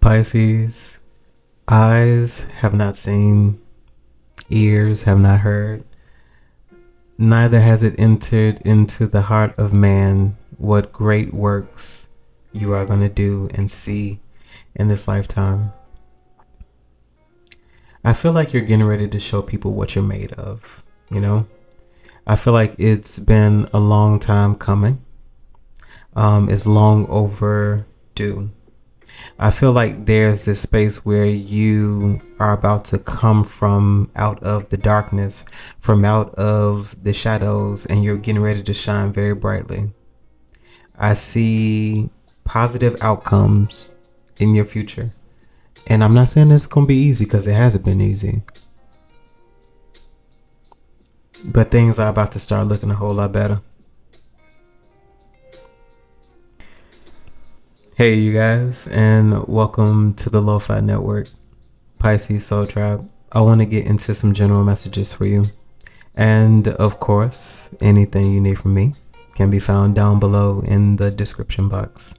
Pisces, eyes have not seen, ears have not heard, neither has it entered into the heart of man what great works you are going to do and see in this lifetime. I feel like you're getting ready to show people what you're made of, you know? I feel like it's been a long time coming. It's long overdue. I feel like there's this space where you are about to come from out of the darkness, from out of the shadows, and you're getting ready to shine very brightly. I see positive outcomes in your future. And I'm not saying it's going to be easy, because it hasn't been easy. But things are about to start looking a whole lot better. Hey you guys, and welcome to the Lofi Network, Pisces Soul Tribe. I want to get into some general messages for you. And of course, anything you need from me can be found down below in the description box.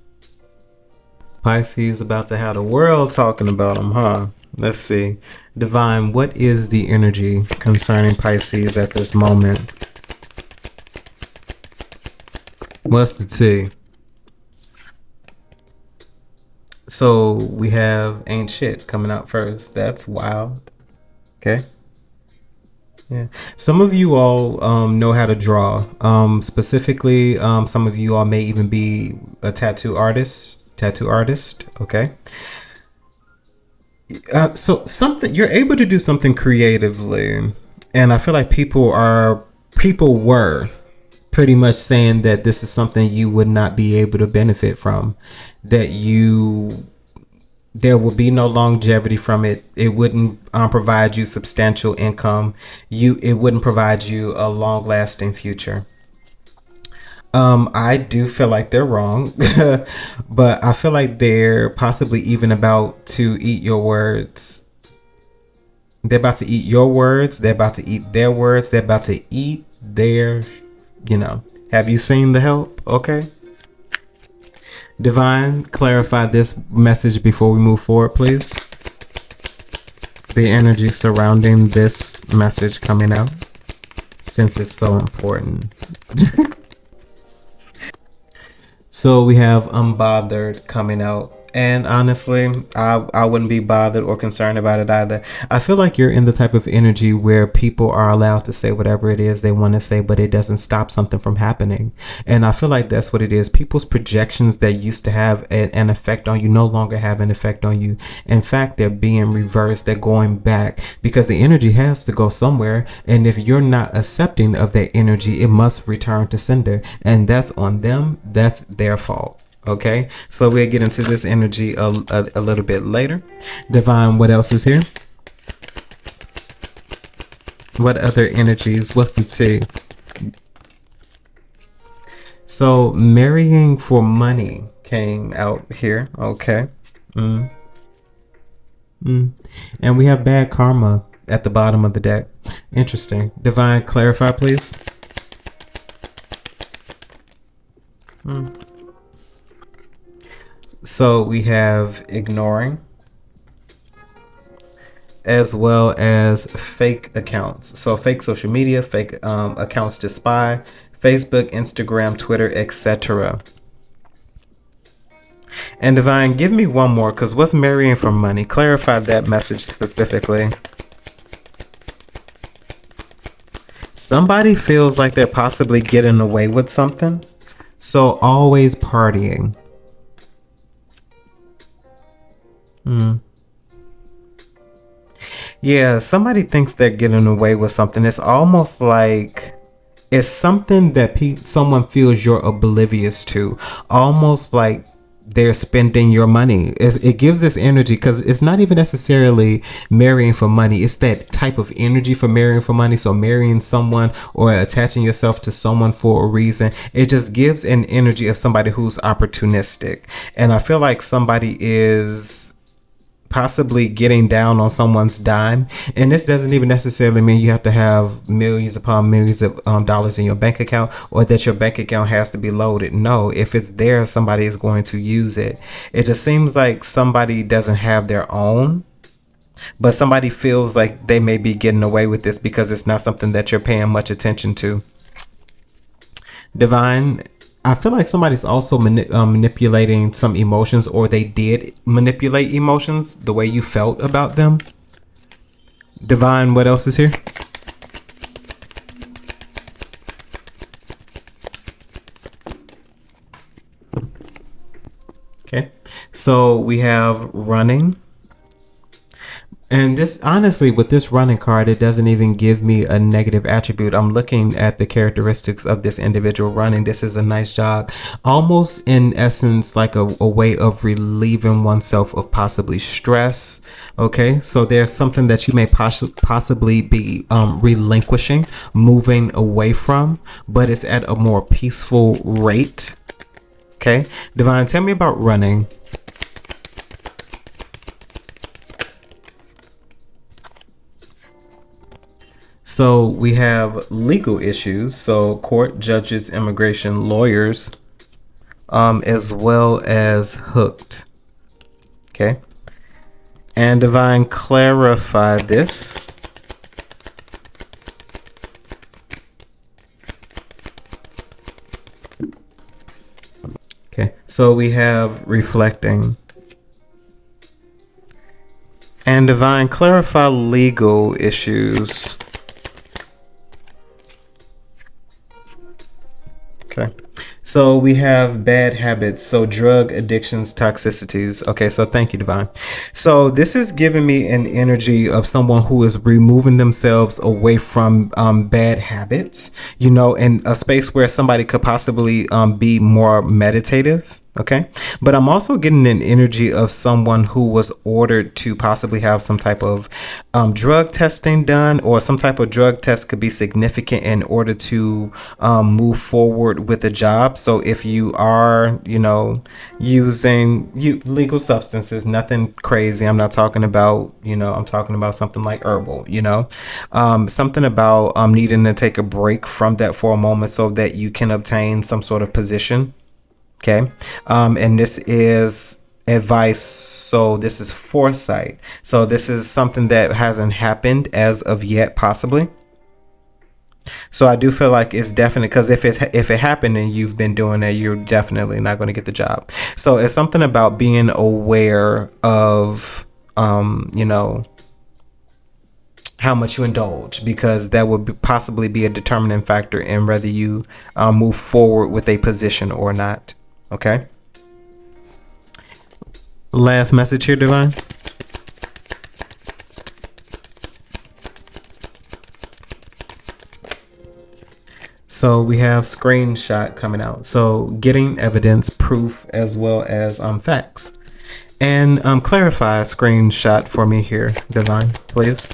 Pisces about to have the world talking about them, huh? Let's see. Divine, what is the energy concerning Pisces at this moment? What's the tea? So we have Ain't Shit coming out first. That's wild. Okay. Yeah. Some of you all know how to draw. Specifically, some of you all may even be a tattoo artist. Okay. So something, you're able to do something creatively, and I feel like people were pretty much saying that this is something you would not be able to benefit from, that there will be no longevity from it. It wouldn't provide you substantial income. It wouldn't provide you a long-lasting future. I do feel like they're wrong, but I feel like they're possibly even about to eat your words. They're about to eat your words. They're about to eat their words. They're about to eat their, have you seen The Help? Okay. Divine, clarify this message before we move forward, please. The energy surrounding this message coming out, since it's so important. So we have unbothered coming out. And honestly, I wouldn't be bothered or concerned about it either. I feel like you're in the type of energy where people are allowed to say whatever it is they want to say, but it doesn't stop something from happening. And I feel like that's what it is. People's projections that used to have an effect on you no longer have an effect on you. In fact, they're being reversed. They're going back, because the energy has to go somewhere. And if you're not accepting of that energy, it must return to sender. And that's on them. That's their fault. Okay, so we'll get into this energy a little bit later. Divine, what else is here? What other energies? What's the tea? So marrying for money came out here. Okay. And we have bad karma at the bottom of the deck. Interesting. Divine, clarify, please. So we have ignoring, as well as fake accounts. So fake social media, fake accounts to spy, Facebook, Instagram, Twitter, etc. And Divine, give me one more, because what's marrying for money? Clarify that message specifically. Somebody feels like they're possibly getting away with something. So always partying. Yeah, somebody thinks they're getting away with something. It's almost like it's something that someone feels you're oblivious to. Almost like they're spending your money. It gives this energy, because it's not even necessarily marrying for money. It's that type of energy for marrying for money. So marrying someone or attaching yourself to someone for a reason, it just gives an energy of somebody who's opportunistic. And I feel like somebody is possibly getting down on someone's dime. And this doesn't even necessarily mean you have to have millions upon millions of dollars in your bank account, or that your bank account has to be loaded. No, if it's there, somebody is going to use it. It just seems like somebody doesn't have their own, but somebody feels like they may be getting away with this because it's not something that you're paying much attention to. Divine, I feel like somebody's also manipulating some emotions, or they did manipulate emotions, the way you felt about them. Divine, what else is here? Okay, so we have running. And this, honestly, with this running card, it doesn't even give me a negative attribute. I'm looking at the characteristics of this individual running. This is a nice jog, almost in essence like a way of relieving oneself of possibly stress. Okay, so there's something that you may possibly be relinquishing, moving away from, but it's at a more peaceful rate. Okay, Divine, tell me about running. So we have legal issues, so court, judges, immigration, lawyers, as well as hooked. Okay. And Divine, clarify this. Okay, so we have reflecting. And Divine, clarify legal issues. Okay, so we have bad habits, so drug addictions, toxicities. Okay, so thank you, Divine. So this is giving me an energy of someone who is removing themselves away from bad habits, you know, in a space where somebody could possibly be more meditative. Okay, but I'm also getting an energy of someone who was ordered to possibly have some type of drug testing done, or some type of drug test could be significant in order to move forward with a job. So if you are, you know, using legal substances, nothing crazy. I'm not talking about, you know, I'm talking about something like herbal, you know, something about needing to take a break from that for a moment so that you can obtain some sort of position. Okay, and this is advice, so this is foresight, so this is something that hasn't happened as of yet, possibly. So I do feel like it's definitely, because if it happened and you've been doing it, you're definitely not going to get the job. So it's something about being aware of you know, how much you indulge, because that would possibly be a determining factor in whether you move forward with a position or not. Okay. Last message here, Divine. So we have screenshot coming out. So getting evidence, proof, as well as facts. And clarify a screenshot for me here, Divine, please.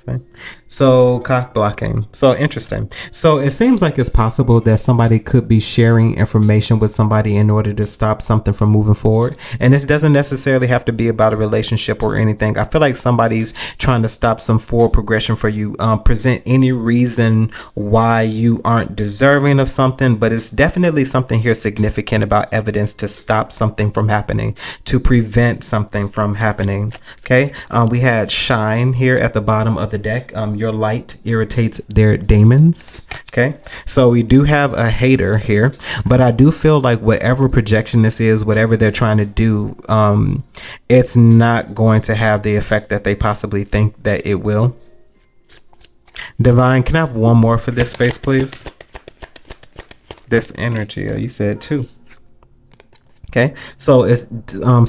Okay. So cock blocking. So interesting. So it seems like it's possible that somebody could be sharing information with somebody in order to stop something from moving forward. And this doesn't necessarily have to be about a relationship or anything. I feel like somebody's trying to stop some forward progression for you. Present any reason why you aren't deserving of something, but it's definitely something here significant about evidence to stop something from happening, to prevent something from happening. Okay. We had shine here at the bottom of the deck. Your light irritates their demons. Okay, so we do have a hater here, but I do feel like whatever projection this is, whatever they're trying to do, it's not going to have the effect that they possibly think that it will. Divine, can I have one more for this space, please? This energy, you said two. Okay, so it's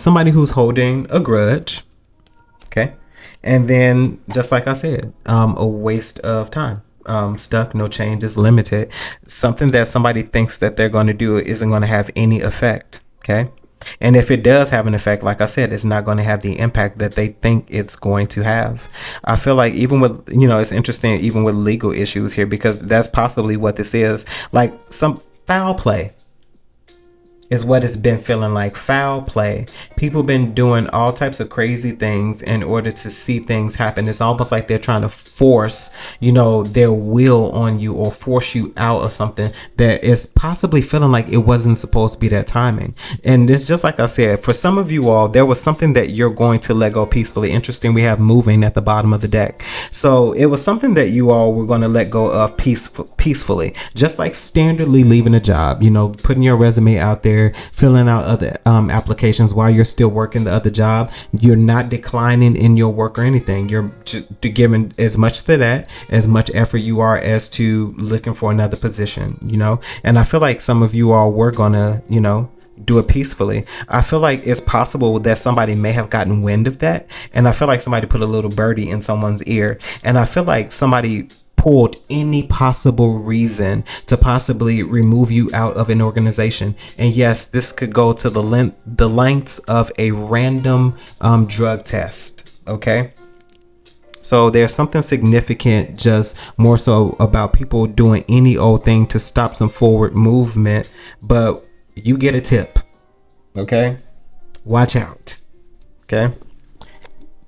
somebody who's holding a grudge. Okay. And then, just like I said, a waste of time, stuck, no changes, limited. Something that somebody thinks that they're going to do isn't going to have any effect. Okay. And if it does have an effect, like I said, it's not going to have the impact that they think it's going to have. I feel like even with, you know, it's interesting, even with legal issues here, because that's possibly what this is, like some foul play. is what it's been feeling like. Foul play. People been doing all types of crazy things in order to see things happen. It's almost like they're trying to force, their will on you, or force you out of something that is possibly feeling like it wasn't supposed to be that timing. And it's just like I said, for some of you all, there was something that you're going to let go peacefully. Interesting, we have moving at the bottom of the deck. So it was something that you all were going to let go of peacefully, just like standardly leaving a job, putting your resume out there, filling out other applications while you're still working the other job. You're not declining in your work or anything. You're just giving as much to that, as much effort you are as to looking for another position, and I feel like some of you all were gonna, do it peacefully. I feel like it's possible that somebody may have gotten wind of that, and I feel like somebody put a little birdie in someone's ear, and I feel like somebody pulled any possible reason to possibly remove you out of an organization. And yes, this could go to the lengths of a random drug test. Okay. So there's something significant, just more so about people doing any old thing to stop some forward movement, but you get a tip. Okay. Watch out. Okay.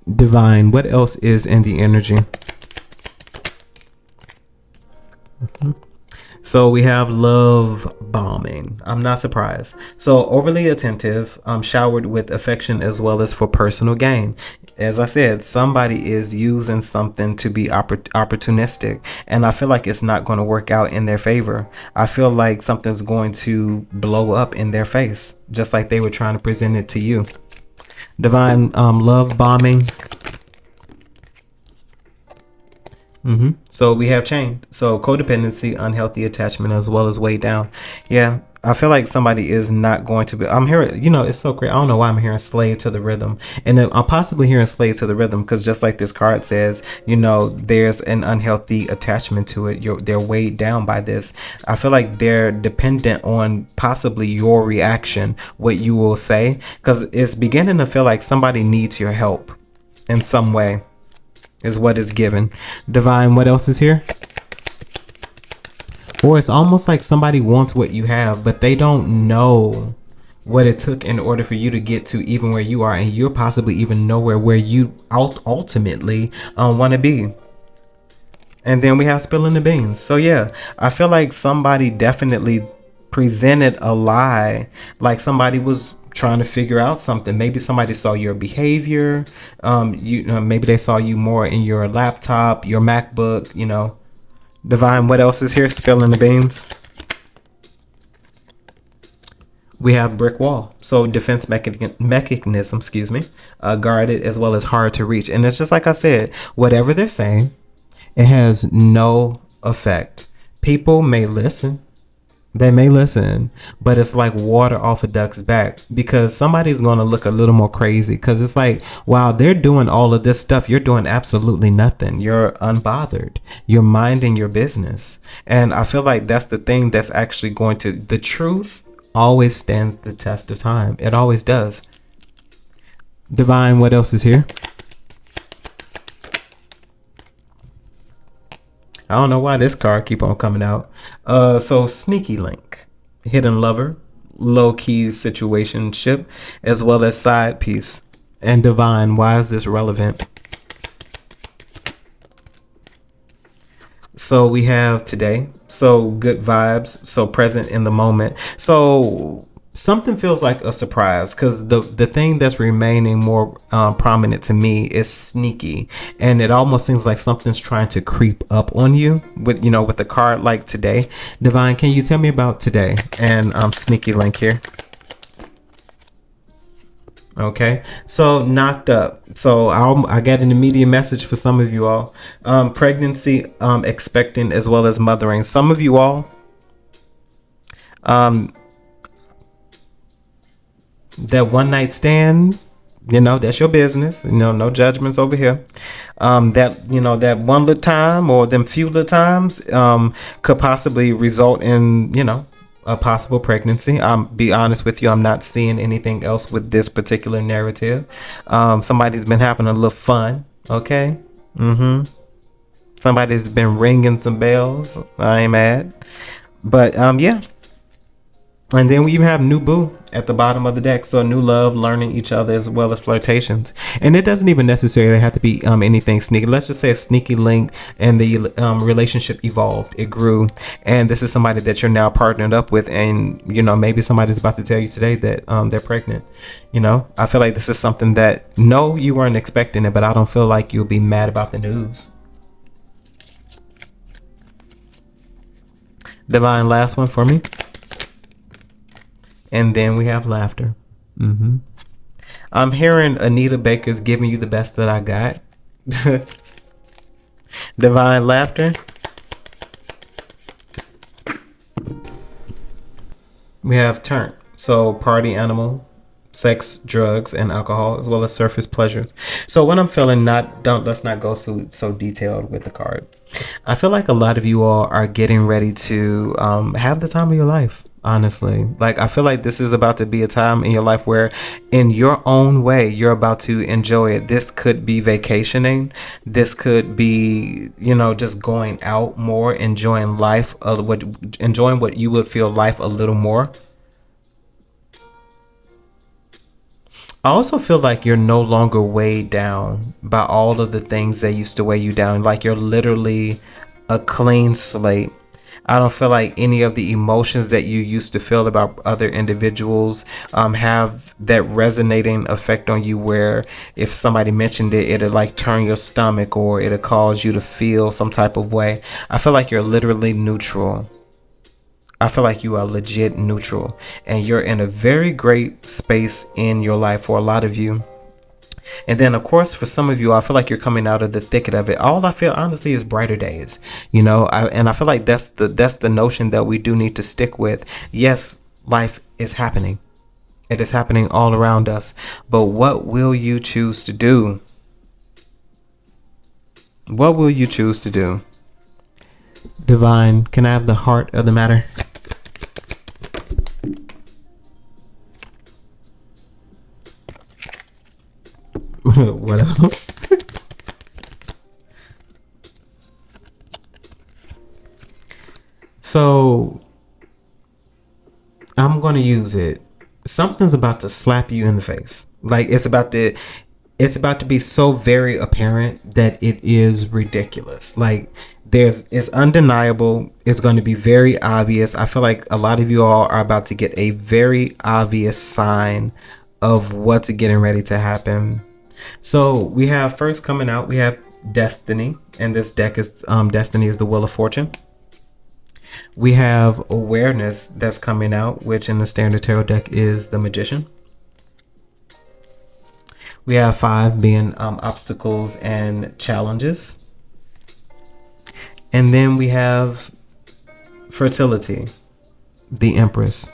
Divine, what else is in the energy? So we have love bombing. I'm not surprised. So overly attentive, showered with affection as well as for personal gain. As I said, somebody is using something to be opportunistic, and I feel like it's not going to work out in their favor. I feel like something's going to blow up in their face, just like they were trying to present it to you. Divine, love bombing. So we have chained. So codependency, unhealthy attachment, as well as way down. Yeah, I feel like somebody is not going to be. I'm hearing, it's so great. I don't know why I'm hearing slave to the rhythm, and I'm possibly hearing slave to the rhythm because just like this card says, there's an unhealthy attachment to it. They're weighed down by this. I feel like they're dependent on possibly your reaction, what you will say, because it's beginning to feel like somebody needs your help in some way. Is what is given. Divine, what else is here? Or it's almost like somebody wants what you have, but they don't know what it took in order for you to get to even where you are, and you're possibly even nowhere where you ultimately want to be. And then we have spilling the beans. So yeah, I feel like somebody definitely presented a lie, like somebody was trying to figure out something. Maybe somebody saw your behavior. Maybe they saw you more in your laptop, your MacBook. Divine, what else is here? Spilling the beans. We have brick wall. So defense mechanism, guarded as well as hard to reach. And it's just like I said, whatever they're saying, it has no effect. People may listen. They may listen, but it's like water off a duck's back, because somebody's going to look a little more crazy, because it's like, wow, they're doing all of this stuff. You're doing absolutely nothing. You're unbothered. You're minding your business. And I feel like that's the thing that's actually going to, the truth always stands the test of time. It always does. Divine, what else is here? I don't know why this card keep on coming out. So sneaky link, hidden lover, low key situationship, as well as side piece. And divine, why is this relevant? So we have today. So good vibes. So present in the moment. So something feels like a surprise, because the thing that's remaining more prominent to me is sneaky, and it almost seems like something's trying to creep up on you with with a card like today. Divine, can you tell me about today and sneaky link here? Okay, so knocked up. So I got an immediate message for some of you all. Pregnancy, expecting as well as mothering. Some of you all that one night stand, that's your business. No judgments over here. That one little time or them few little times could possibly result in, a possible pregnancy. Be honest with you, I'm not seeing anything else with this particular narrative. Somebody's been having a little fun. Okay. Somebody's been ringing some bells. I ain't mad. But yeah. And then we even have new boo at the bottom of the deck. So new love, learning each other as well as flirtations. And it doesn't even necessarily have to be anything sneaky. Let's just say a sneaky link and the relationship evolved. It grew. And this is somebody that you're now partnered up with. And, maybe somebody's about to tell you today that they're pregnant. I feel like this is something that, no, you weren't expecting it, but I don't feel like you'll be mad about the news. Divine, last one for me. And then we have laughter. I'm hearing Anita Baker's giving you the best that I got. Divine laughter. We have turn. So party animal, sex, drugs, and alcohol, as well as surface pleasures. So when I'm feeling let's not go so detailed with the card. I feel like a lot of you all are getting ready to have the time of your life. Honestly, like I feel like this is about to be a time in your life where in your own way you're about to enjoy it. This could be vacationing, this could be just going out more, enjoying life, enjoying what you would feel life a little more. I also feel like you're no longer weighed down by all of the things that used to weigh you down. Like you're literally a clean slate. I don't feel like any of the emotions that you used to feel about other individuals have that resonating effect on you where if somebody mentioned it, it'll like turn your stomach or it'll cause you to feel some type of way. I feel like you're literally neutral. I feel like you are legit neutral and you're in a very great space in your life for a lot of you. And then, of course, for some of you, I feel like you're coming out of the thicket of it. All I feel, honestly, is brighter days. And I feel like that's the notion that we do need to stick with. Yes, life is happening. It is happening all around us. But what will you choose to do? What will you choose to do? Divine, can I have the heart of the matter? What else? So I'm gonna use it. Something's about to slap you in the face. Like it's about to be so very apparent that it is ridiculous. Like it's undeniable. It's going to be very obvious. I feel like a lot of you all are about to get a very obvious sign of what's getting ready to happen. So we have first coming out, we have Destiny, and this deck is Destiny is the Wheel of Fortune. We have Awareness that's coming out, which in the Standard Tarot deck is the Magician. We have 5 being obstacles and challenges. And then we have Fertility, the Empress.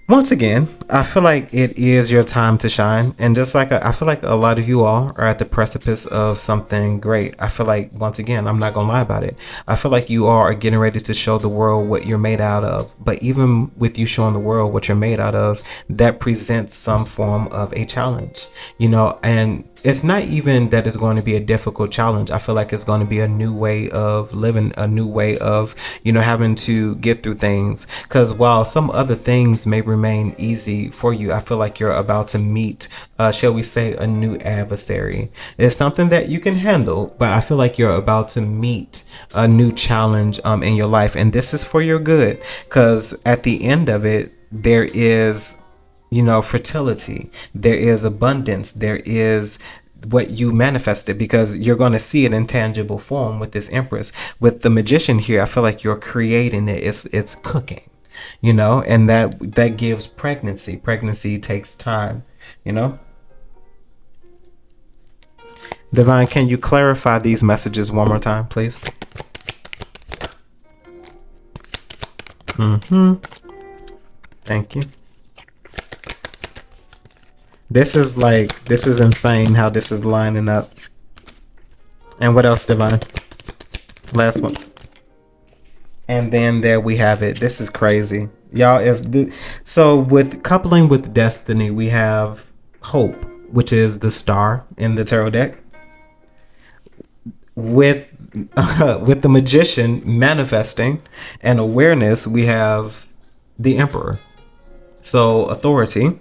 Once again, I feel like it is your time to shine. And just like I feel like a lot of you all are at the precipice of something great. I feel like, once again, I'm not going to lie about it. I feel like you all are getting ready to show the world what you're made out of. But even with you showing the world what you're made out of, that presents some form of a challenge, and it's not even that it's going to be a difficult challenge. I feel like it's going to be a new way of living, a new way of, having to get through things. Because while some other things may remain easy for you, I feel like you're about to meet, shall we say, a new adversary. It's something that you can handle, but I feel like you're about to meet a new challenge in your life. And this is for your good, because at the end of it, there is fertility, there is abundance, there is what you manifested, because you're going to see it in tangible form with this Empress. With the Magician here, I feel like you're creating it. It's cooking, and that gives pregnancy. Pregnancy takes time, Divine, can you clarify these messages one more time, please? Thank you. This is insane how this is lining up. And what else, Divine? Last one. And then there we have it. This is crazy, y'all. So with coupling with Destiny, we have Hope, which is the star in the tarot deck. With with the Magician manifesting and awareness, we have the Emperor. So authority.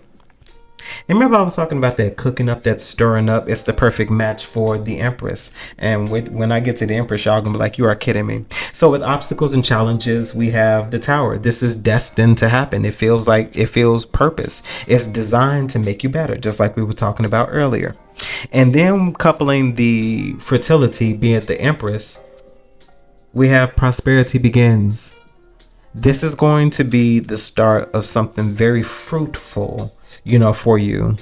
And remember I was talking about that cooking up, that stirring up. It's the perfect match for the Empress. And when I get to the Empress, y'all gonna be like, you are kidding me. So with obstacles and challenges, we have the Tower. This is destined to happen. It feels purpose. It's designed to make you better, just like we were talking about earlier. And then coupling the fertility, being the Empress, we have prosperity begins. This is going to be the start of something very fruitful, for you.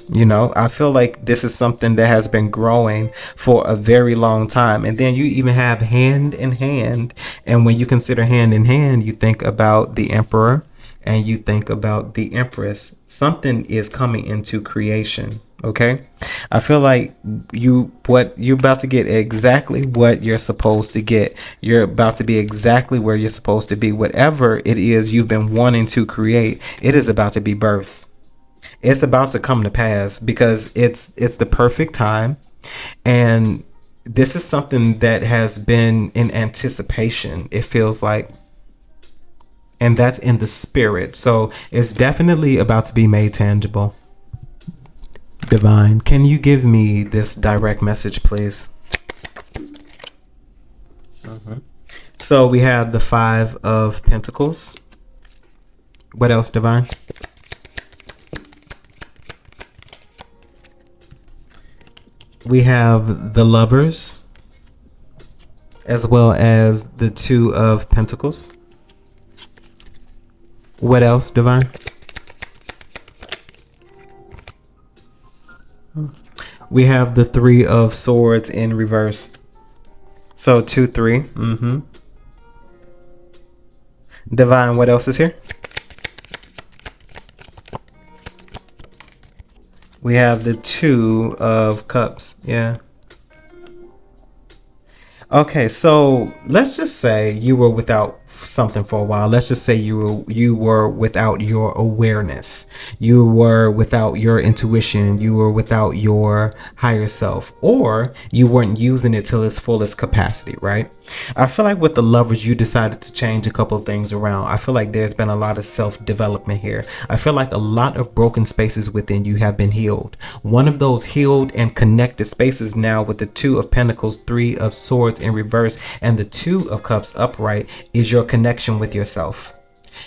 I feel like this is something that has been growing for a very long time. And then you even have hand in hand. And when you consider hand in hand, you think about the Emperor and you think about the Empress. Something is coming into creation. Okay, I feel like you're about to get exactly what you're supposed to get. You're about to be exactly where you're supposed to be. Whatever it is you've been wanting to create, it is about to be birthed. It's about to come to pass because it's the perfect time, and this is something that has been in anticipation. It feels like, and that's in the spirit. So it's definitely about to be made tangible. Divine, can you give me this direct message, please? So we have the Five of Pentacles. What else, Divine? We have the Lovers, as well as the Two of Pentacles. What else, Divine? We have the Three of Swords in reverse. So 2, 3. Divine, what else is here? We have the Two of Cups. Yeah. Okay, so let's just say you were without something for a while. Let's just say you were without your awareness. You were without your intuition. You were without your higher self, or you weren't using it till its fullest capacity, right? I feel like with the Lovers, you decided to change a couple of things around. I feel like there's been a lot of self-development here. I feel like a lot of broken spaces within you have been healed. One of those healed and connected spaces now with the Two of Pentacles, Three of Swords in reverse, and the Two of Cups upright is your connection with yourself.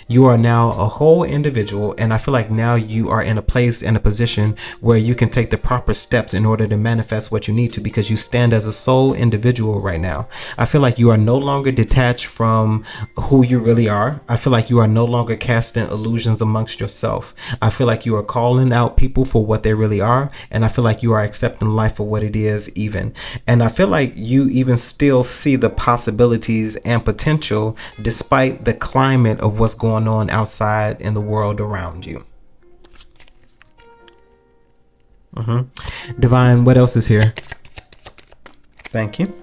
You are now a whole individual, and I feel like now you are in a place and a position where you can take the proper steps in order to manifest what you need to, because you stand as a sole individual right now. I feel like you are no longer detached from who you really are. I feel like you are no longer casting illusions amongst yourself. I feel like you are calling out people for what they really are, and I feel like you are accepting life for what it is even. And I feel like you even still see the possibilities and potential despite the climate of what's going on outside in the world around you. Divine, what else is here? Thank you.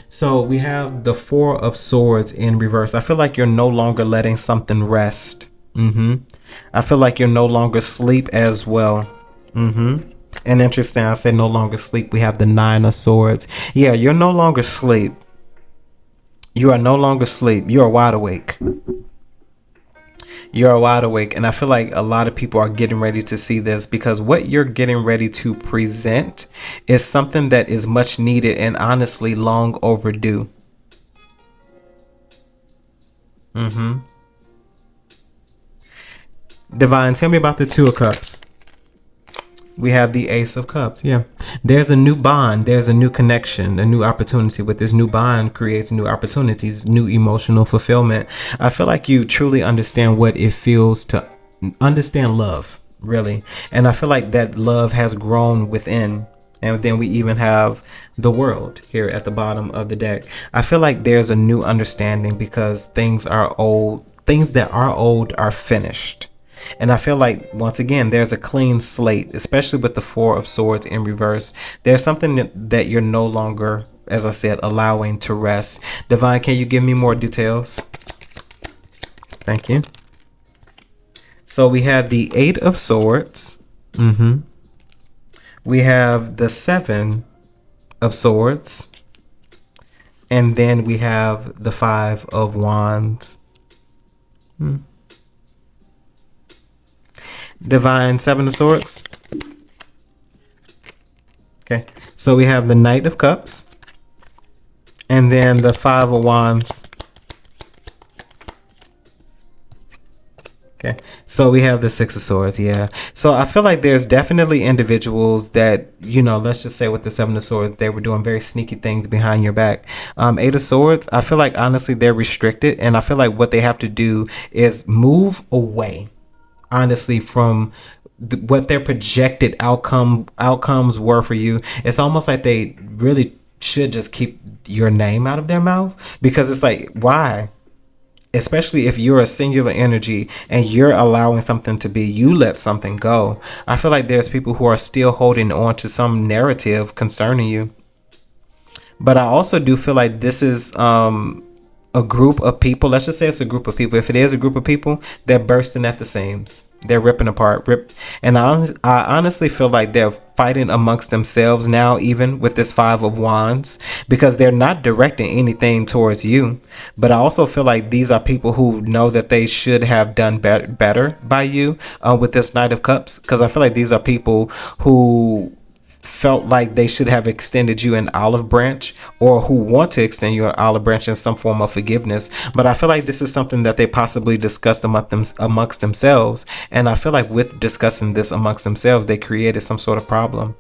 So we have the Four of Swords in reverse. I feel like you're no longer letting something rest. I feel like you're no longer sleep as well. And interesting, I say no longer sleep. We have the Nine of Swords. Yeah, you're no longer sleep. You are no longer asleep. You are wide awake. You are wide awake. And I feel like a lot of people are getting ready to see this, because what you're getting ready to present is something that is much needed and honestly long overdue. Divine, tell me about the Two of Cups. We have the Ace of Cups. Yeah, there's a new bond, there's a new connection, a new opportunity. With this new bond creates new opportunities, new emotional fulfillment. I feel like you truly understand what it feels to understand love, really. And I feel like that love has grown within. And then we even have the World here at the bottom of the deck. I feel like there's a new understanding because things that are old are finished. And I feel like, once again, there's a clean slate, especially with the Four of Swords in reverse. There's something that you're no longer, as I said, allowing to rest. Divine, can you give me more details? Thank you. So we have the Eight of Swords. We have the Seven of Swords. And then we have the Five of Wands. Divine, Seven of Swords. Okay, so we have the Knight of Cups. And then the Five of Wands. Okay, so we have the Six of Swords, yeah. So I feel like there's definitely individuals that, you know, let's just say with the Seven of Swords, they were doing very sneaky things behind your back. Eight of Swords, I feel like honestly they're restricted, and I feel like what they have to do is move away, honestly, from what their projected outcomes were for you. It's almost like they really should just keep your name out of their mouth, because it's like, why? Especially if you're a singular energy and you're allowing something to be, you let something go. I feel like there's people who are still holding on to some narrative concerning you. But I also do feel like this is a group of people. Let's just say it's a group of people. If it is a group of people, they're bursting at the seams. They're ripping apart. And I honestly feel like they're fighting amongst themselves now, even with this Five of Wands, because they're not directing anything towards you. But I also feel like these are people who know that they should have done better by you with this Knight of Cups, because I feel like these are people who felt like they should have extended you an olive branch, or who want to extend you an olive branch in some form of forgiveness. But I feel like this is something that they possibly discussed amongst themselves. And I feel like with discussing this amongst themselves, they created some sort of problem.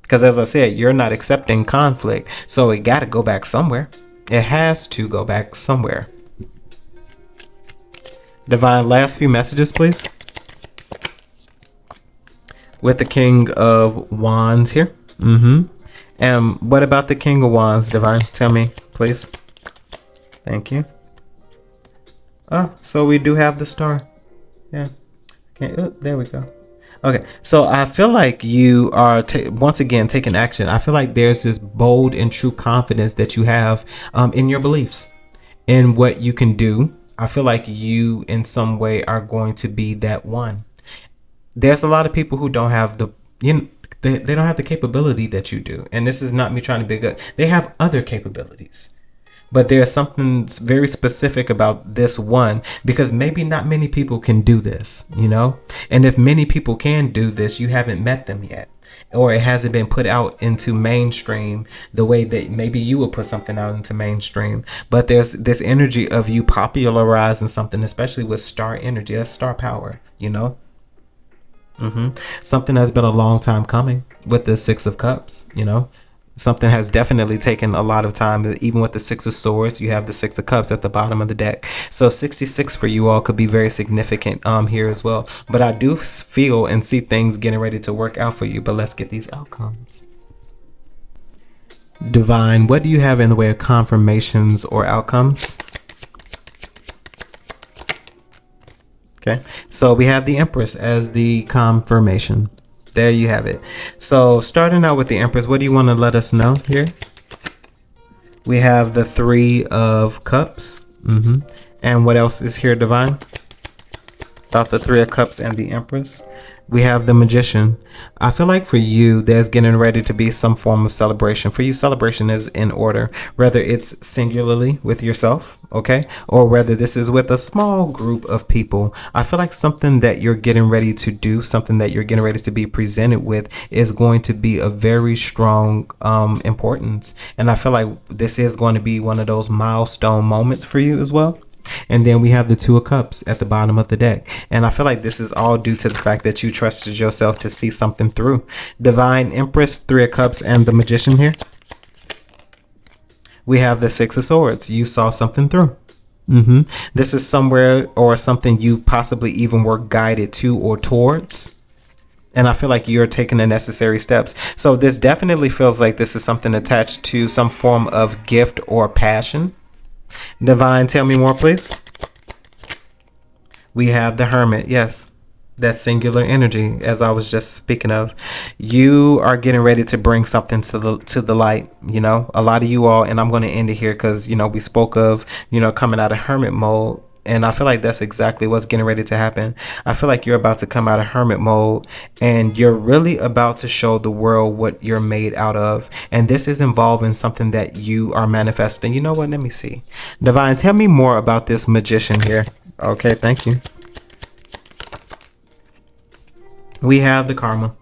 Because as I said, you're not accepting conflict. So it got to go back somewhere. It has to go back somewhere. Divine, last few messages, please. With the King of Wands here. And what about the King of Wands, Divine? Tell me, please. Thank you. Oh, so we do have the Star. Yeah. Okay. Oh, there we go. Okay. So I feel like you are once again taking action. I feel like there's this bold and true confidence that you have in your beliefs, in what you can do. I feel like you in some way are going to be that one. There's a lot of people who don't have they don't have the capability that you do. And this is not me trying to big up. They have other capabilities. But there's something very specific about this one, because maybe not many people can do this, you know? And if many people can do this, you haven't met them yet. Or it hasn't been put out into mainstream the way that maybe you would put something out into mainstream. But there's this energy of you popularizing something, especially with star energy. That's star power, you know? Something that's been a long time coming with the Six of Cups, you know. Something has definitely taken a lot of time. Even with the Six of Swords, you have the Six of Cups at the bottom of the deck. So 66 for you all could be very significant here as well. But I do feel and see things getting ready to work out for you. But let's get these outcomes. Divine, what do you have in the way of confirmations or outcomes? Okay, so we have the Empress as the confirmation. There you have it. So starting out with the Empress, what do you want to let us know here? We have the Three of Cups. And what else is here, Divine? About the Three of Cups and the Empress. We have the Magician. I feel like for you, there's getting ready to be some form of celebration. For you, celebration is in order, whether it's singularly with yourself, okay, or whether this is with a small group of people. I feel like something that you're getting ready to do, something that you're getting ready to be presented with, is going to be a very strong importance. And I feel like this is going to be one of those milestone moments for you as well. And then we have the Two of Cups at the bottom of the deck. And I feel like this is all due to the fact that you trusted yourself to see something through. Divine, Empress, Three of Cups, and the Magician here. We have the Six of Swords. You saw something through. This is somewhere or something you possibly even were guided to or towards. And I feel like you're taking the necessary steps. So this definitely feels like this is something attached to some form of gift or passion. Divine, tell me more, please. We have the Hermit. Yes, that singular energy, as I was just speaking of. You are getting ready to bring something to the light. You know, a lot of you all, and I'm going to end it here because, you know, we spoke of, you know, coming out of hermit mode. And I feel like that's exactly what's getting ready to happen. I feel like you're about to come out of hermit mode and you're really about to show the world what you're made out of. And this is involving something that you are manifesting. You know what? Let me see. Divine, tell me more about this magician here. Okay, thank you. We have the karma.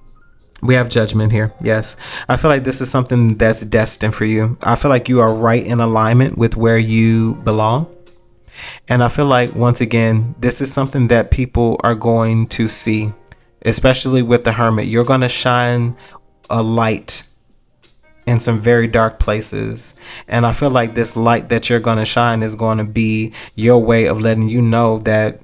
We have judgment here. Yes. I feel like this is something that's destined for you. I feel like you are right in alignment with where you belong. And I feel like, once again, this is something that people are going to see, especially with the hermit. You're going to shine a light in some very dark places. And I feel like this light that you're going to shine is going to be your way of letting you know that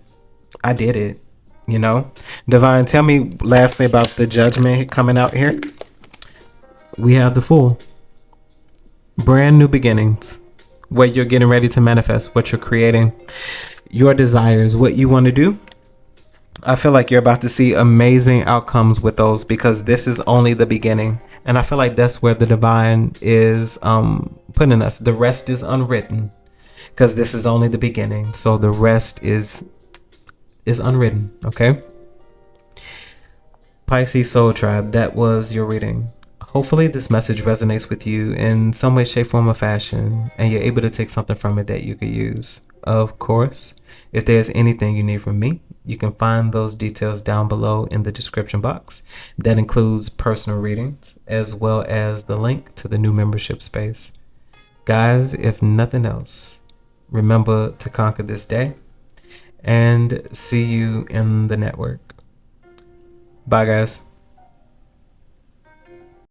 I did it. You know, Divine, tell me lastly about the judgment coming out here. We have the Fool. Brand new beginnings. What you're getting ready to manifest, what you're creating, your desires, what you want to do. I feel like you're about to see amazing outcomes with those, because this is only the beginning. And I feel like that's where the divine is putting us. The rest is unwritten, because this is only the beginning. So the rest is unwritten. Okay. Pisces Soul Tribe, that was your reading. Hopefully this message resonates with you in some way, shape, form, or fashion, and you're able to take something from it that you could use. Of course, if there's anything you need from me, you can find those details down below in the description box. That includes personal readings, as well as the link to the new membership space. Guys, if nothing else, remember to conquer this day, and see you in the network. Bye, guys.